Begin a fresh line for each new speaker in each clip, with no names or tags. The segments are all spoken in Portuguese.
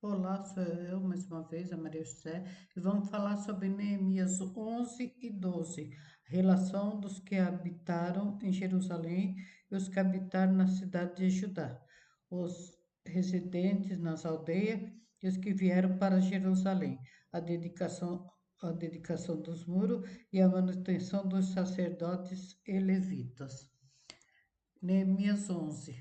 Olá, sou eu mais uma vez, a Maria José, e vamos falar sobre Neemias 11 e 12, relação dos que habitaram em Jerusalém e os que habitaram na cidade de Judá, os residentes nas aldeias e os que vieram para Jerusalém, a dedicação, a dedicação dos muros e a manutenção dos sacerdotes e levitas. Neemias 11.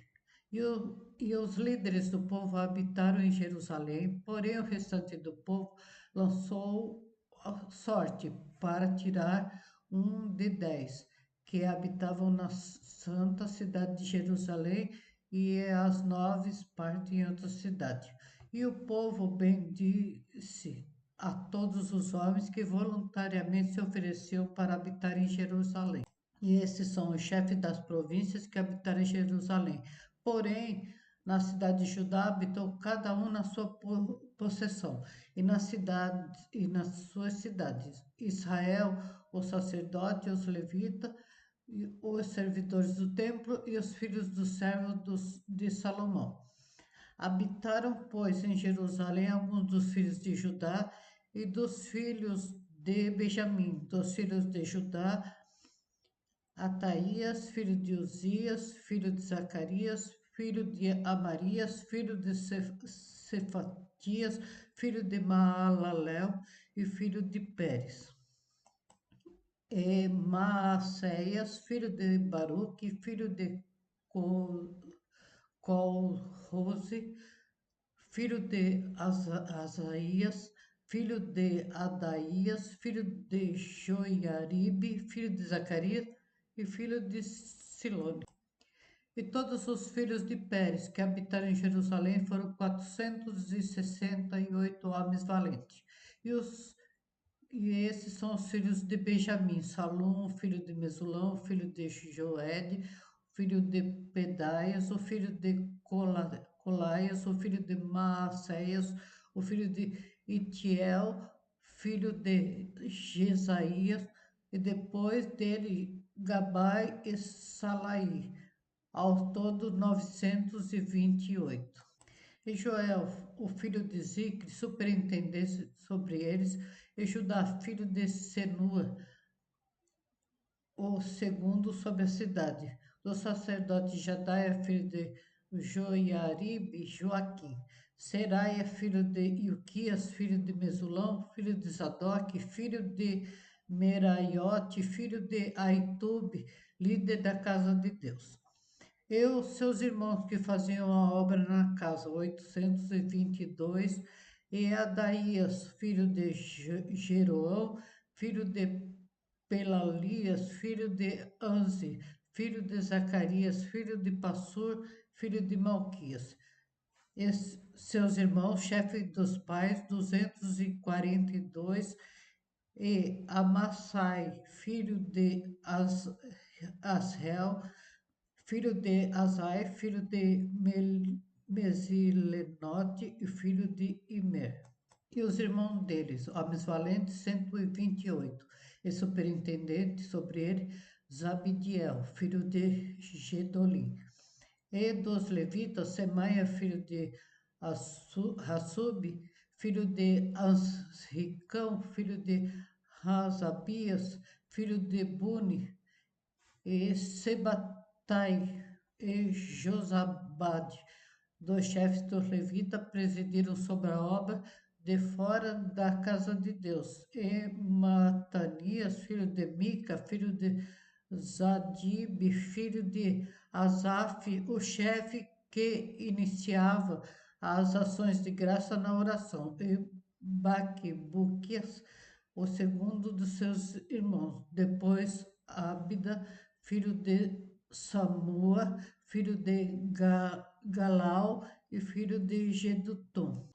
E os líderes do povo habitaram em Jerusalém, porém o restante do povo lançou a sorte para tirar um de 10, que habitavam na santa cidade de Jerusalém, e as 9 partem em outra cidade. E o povo bendisse a todos os homens que voluntariamente se ofereciam para habitar em Jerusalém. E esses são os chefes das províncias que habitaram em Jerusalém. Porém, na cidade de Judá habitou cada um na sua possessão, e na cidade e nas suas cidades. Israel, os sacerdotes, os levitas, os servidores do templo e os filhos dos servos de Salomão. Habitaram, pois, em Jerusalém alguns dos filhos de Judá e dos filhos de Benjamim, dos filhos de Judá, Ataías, filho de Uzias, filho de Zacarias, filho de Amarias, filho de Cefatias, filho de Maalalel e filho de Pérez. E Maacéias, filho de Baruque, filho de Colrose, filho de Asaías, filho de Adaías, filho de Joiaribe, filho de Zacarias e filho de Silone. E todos os filhos de Pérez que habitaram em Jerusalém foram 468 homens valentes. E, os, e esses são os filhos de Benjamim: Salum, filho de Mesulão, filho de Joed, filho de Pedaias, o filho de Colaias, o filho de Maacéias, o filho de Itiel, filho de Jesaías, e depois dele Gabai e Salaí, ao todo 928. E Joel, o filho de Zicre, superintendesse sobre eles, e Judá, filho de Senua, o segundo sobre a cidade. Do sacerdote Jadaia, filho de Joiaribe, Joaquim. Seraia, filho de Ilquias, filho de Mesulão, filho de Zadok, filho de Meraiote, filho de Aitube, líder da casa de Deus. E os seus irmãos que faziam a obra na casa, 822, e Adaías, filho de Jeroão, filho de Pelalias, filho de Anzi, filho de Zacarias, filho de Passur, filho de Malquias. E seus irmãos, chefe dos pais, 242, e Amassai, filho de Asriel, filho de Azai, filho de Mesilenote e filho de Imer. E os irmãos deles, homens valentes, 128. E superintendente sobre ele, Zabidiel, filho de Gedolim. E dos levitas, Semaia, filho de Hassub, filho de Ansricão, filho de Razabias, filho de Buni, e Sebatai e Josabade, dois chefes dos levitas, presidiram sobre a obra de fora da casa de Deus. E Matanias, filho de Mica, filho de Zadib, filho de Asaf, o chefe que iniciava as ações de graça na oração. E Baquebuquias, o segundo dos seus irmãos. Depois Abida, filho de Samua, filho de Galal e filho de Gedutum.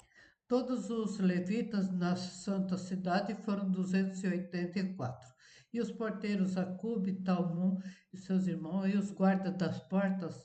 Todos os levitas na santa cidade foram 284. E oitenta e quatro. E os porteiros Acube, Talmum e seus irmãos, e os guardas das portas,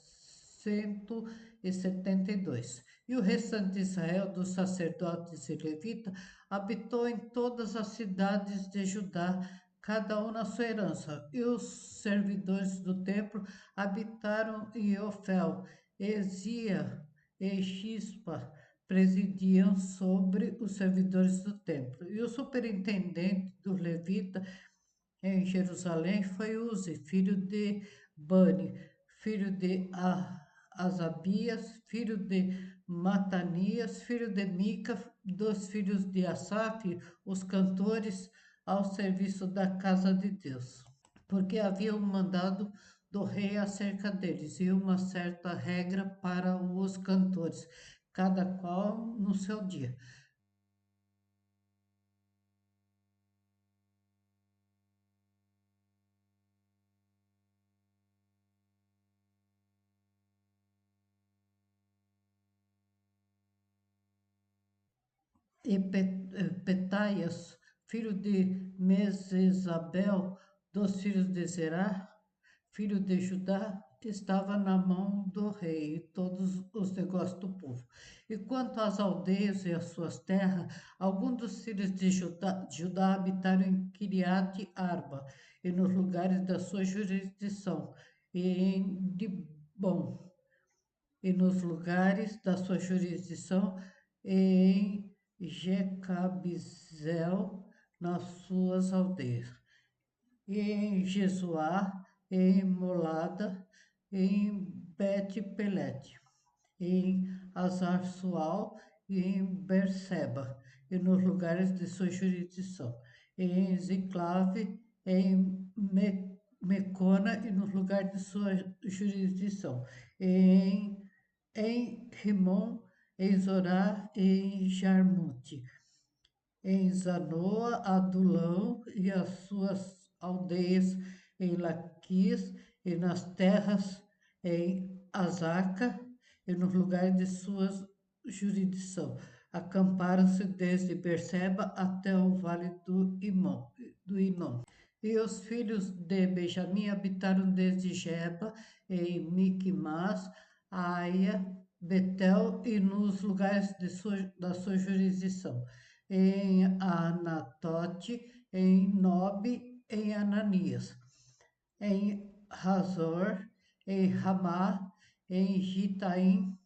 172. E o restante de Israel, dos sacerdotes e levitas, habitou em todas as cidades de Judá, cada um na sua herança. E os servidores do templo habitaram em Ofel, Ezia e Gispa, presidiam sobre os servidores do templo. E o superintendente dos levitas em Jerusalém foi Uzi, filho de Bani, filho de Asabias, filho de Matanias, filho de Mica, dos filhos de Asaf, os cantores ao serviço da casa de Deus, porque havia um mandado do rei acerca deles e uma certa regra para os cantores, cada qual no seu dia. E Petaias, filho de Mesesabel, dos filhos de Zerá, filho de Judá, estava na mão do rei e todos os negócios do povo. E quanto às aldeias e às suas terras, alguns dos filhos de Judá habitaram em Kiriat Arba e nos lugares da sua jurisdição, e em Dibon, e nos lugares da sua jurisdição, e em Jecabizel, nas suas aldeias, e em Jesuá, e em Molada, e em Bet-Pelete, e em Azar-Sual, e em Berseba, e nos lugares de sua jurisdição, e em Ziclave, e em Mecona, e nos lugares de sua jurisdição, e em Rimon, em Zorá, e em Jarmute, em Zanoa, Adulão e as suas aldeias, em Laquis e nas terras, em Azaca e nos lugares de sua jurisdição. Acamparam-se desde Berseba até o vale do Inom. E os filhos de Benjamim habitaram desde Geba, em Miquimás, Aia, Betel e nos lugares da sua jurisdição, em Anatote, em Nobe, em Ananias, em Razor, em Ramá, em Gitaim,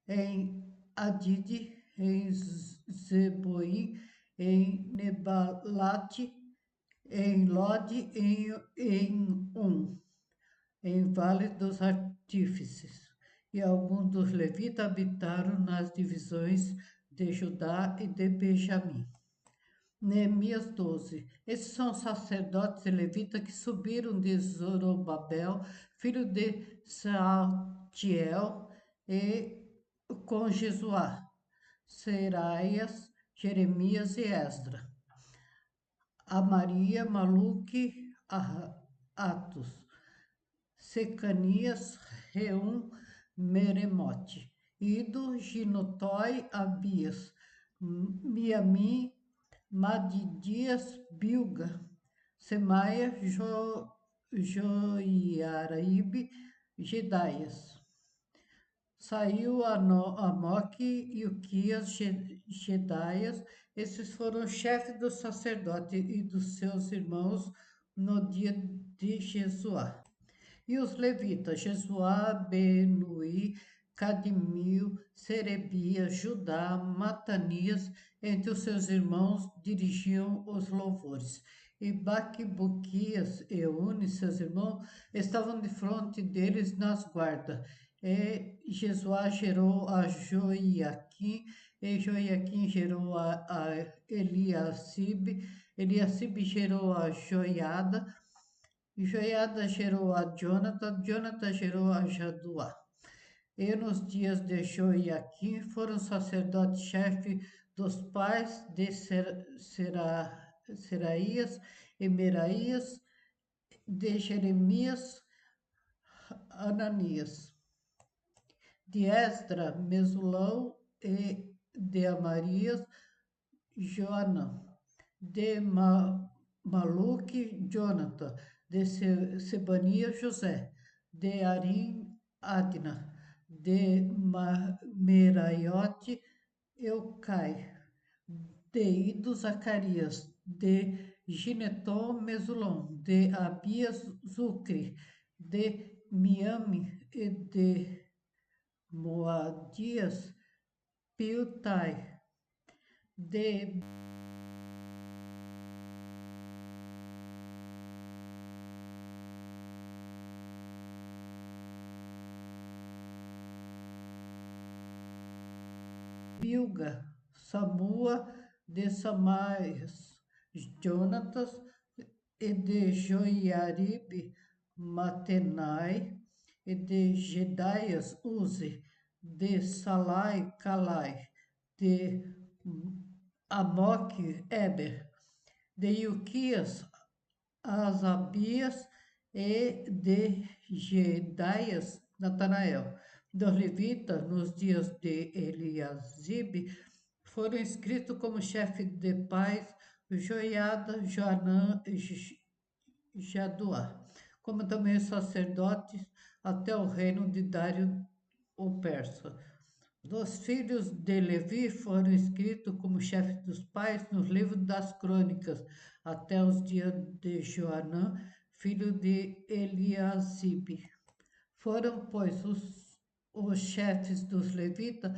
em Adide, em Zeboim, em Nebalate, em Lode, em Vale dos Artífices. E alguns dos levitas habitaram nas divisões de Judá e de Benjamim. Neemias 12. Esses são os sacerdotes e levitas que subiram de Zorobabel, filho de Saltiel, e com Jesuá, Seraias, Jeremias e Esdra. Amaria, Maluque, Atos, Secanias, Reum, Meremote, Ido, Ginotói, Abias, Miami, Madidias, Bilga, Semaia, Joiaraíbe, Gedaias. Saiu Amoque, Ilquias, Gedaias, esses foram os chefes dos sacerdotes e dos seus irmãos no dia de Jesuá. E os levitas, Jesuá, Benui, Cadmio, Serebias, Judá, Matanias, entre os seus irmãos, dirigiam os louvores. E Baquibuquias e Eune, seus irmãos, estavam de frente deles nas guardas. E Jesuá gerou a Joiaquim, e Joiaquim gerou a Eliacibe, Eliacibe gerou a Joiada, Joiada gerou a Jonathan, Jonathan gerou a Jaduá. E nos dias de Joiaquim foram sacerdotes-chefe dos pais de Seraías e Meraías, de Jeremias, Ananias, de Esdra, Mesulão e de Amarias, Joanã, de Maluque, Jonathan, de Sebania, José, de Arim, Adna, de Meraiote, Eucai, de Ido, Zacarias, de Gineton, Mesulão, de Abias, Zucre, de Miame e de Moadias, Piltai, de Bilga, Samua, de Samaias, Jonatas, e de Joiaribe, Matenai, e de Jedaias, Uze, de Salai, Calai, de Amoque, Eber, de Ilquias, Asabias e de Jedaias, Natanael. Dos levitas, nos dias de Eliasibe, foram escritos como chefe de paz Joiada, Joanã e Jaduá, como também os sacerdotes até o reino de Dário o persa. Dos filhos de Levi foram escritos como chefes dos pais nos livros das crônicas, até os dias de Joanã, filho de Eliasibe. Foram, pois, os chefes dos levitas,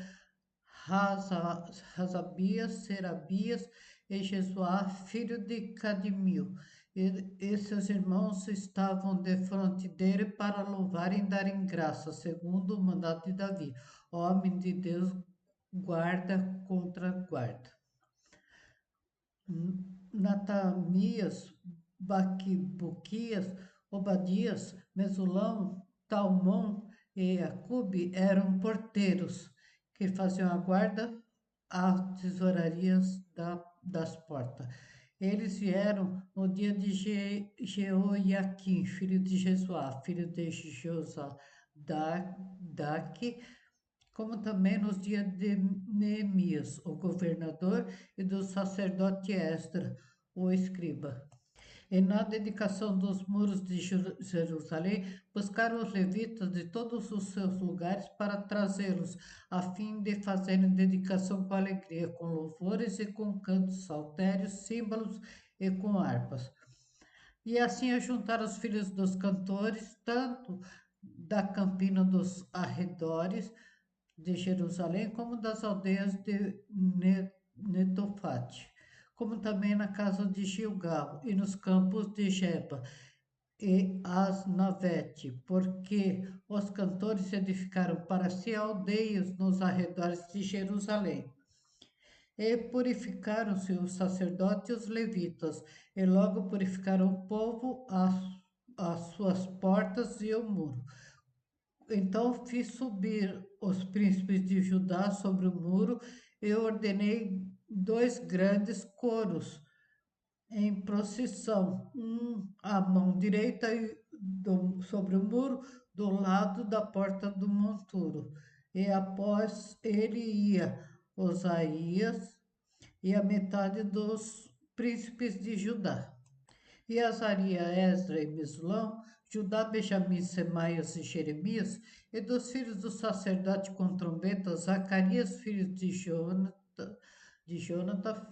Razabias, Serabias e Jesuá, filho de Cadmio. E seus irmãos estavam de fronte dele para louvarem e darem graça, segundo o mandato de Davi, homem de Deus, guarda contra guarda. Natamias, Baquibuquias, Obadias, Mesulão, Talmon e Acube eram porteiros que faziam a guarda às tesourarias das portas. Eles vieram no dia de Jeoiaquim, filho de Jesuá, filho de Josadaque, como também nos dias de Neemias, o governador, e do sacerdote Esdra, o escriba. E na dedicação dos muros de Jerusalém, buscaram os levitas de todos os seus lugares para trazê-los, a fim de fazerem dedicação com alegria, com louvores e com cantos, saltérios, símbolos e com harpas. E assim ajuntaram os filhos dos cantores, tanto da campina dos arredores de Jerusalém, como das aldeias de Netofate, como também na casa de Gilgal e nos campos de Geba e Asnavete, porque os cantores edificaram para si aldeias nos arredores de Jerusalém. E purificaram-se os sacerdotes e os levitas, e logo purificaram o povo, as suas portas e o muro. Então fiz subir os príncipes de Judá sobre o muro e ordenei dois grandes coros em procissão, um à mão direita sobre o muro, do lado da porta do monturo. E após ele ia Osaías e a metade dos príncipes de Judá. E Azaria, Esdra e Mesulão, Judá, Benjamim, Semaias e Jeremias, e dos filhos do sacerdote com trombetas, Zacarias, filho de Jonatã,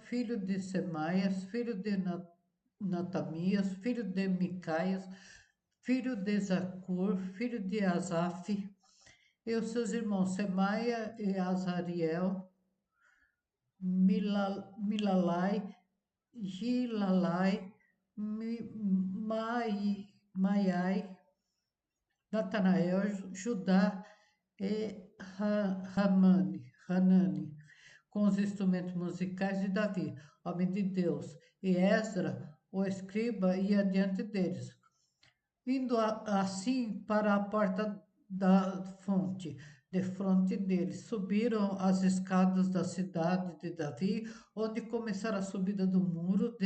filho de Semaias, filho de Natamias, filho de Micaias, filho de Zacur, filho de Asaf, e os seus irmãos Semaia e Azariel, Milalai, Gilalai, Maiai, Natanael, Judá e Hanani, com os instrumentos musicais de Davi, homem de Deus, e Esdra, o escriba, ia diante deles, indo assim para a porta da fonte, de frente deles. Subiram as escadas da cidade de Davi, onde começara a subida do muro,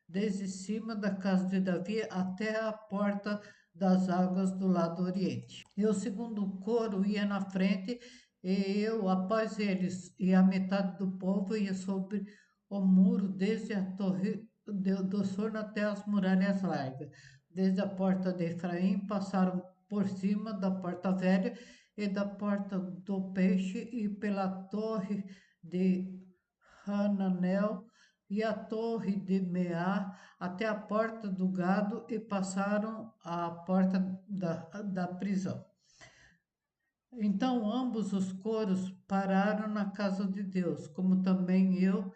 desde cima da casa de Davi até a porta das águas do lado oriente. E o segundo coro ia na frente, e eu após eles, e a metade do povo ia sobre o muro, desde a torre do Sorno até as muralhas largas. Desde a porta de Efraim, passaram por cima da porta velha e da porta do peixe, e pela torre de Hananel e a torre de Meá, até a porta do gado, e passaram a porta da prisão. Então ambos os coros pararam na casa de Deus, como também eu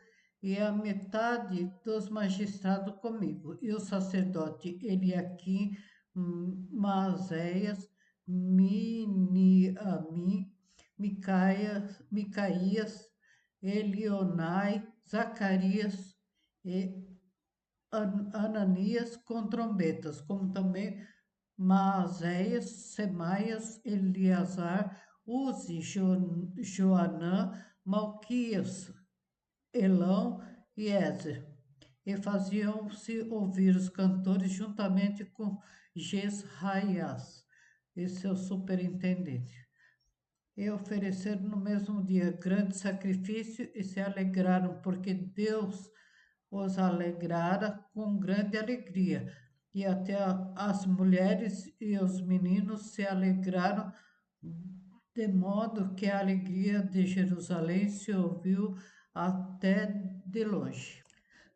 e a metade dos magistrados comigo, e o sacerdote Eliaquim, Maaséias, Miniamin, Micaías, Elionai, Zacarias e Ananias com trombetas, como também Maaséias, Semaias, Eleazar, Uzi, Joanã, Malquias, Elão e Ézer. E faziam-se ouvir os cantores juntamente com Jesraias e seu superintendente. E ofereceram no mesmo dia grande sacrifício e se alegraram, porque Deus os alegrara com grande alegria. E até as mulheres e os meninos se alegraram, de modo que a alegria de Jerusalém se ouviu até de longe.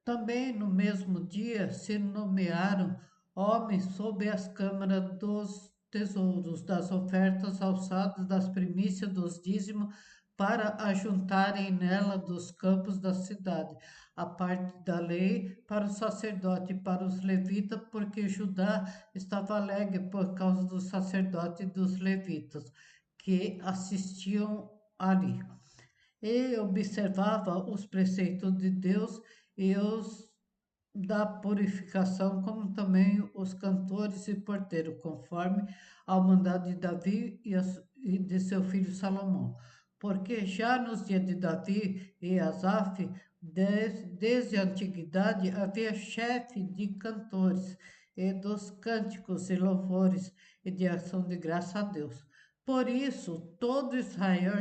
Também no mesmo dia se nomearam homens sob as câmaras dos tesouros, das ofertas alçadas, das primícias dos dízimos, para ajuntarem nela dos campos da cidade, a parte da lei para o sacerdote e para os levitas, porque Judá estava alegre por causa do sacerdote e dos levitas que assistiam ali e observava os preceitos de Deus e os da purificação, como também os cantores e porteiros, conforme ao mandado de Davi e de seu filho Salomão. Porque já nos dias de Davi e Asaf, desde a antiguidade, havia chefe de cantores e dos cânticos e louvores e de ação de graça a Deus. Por isso, todo Israel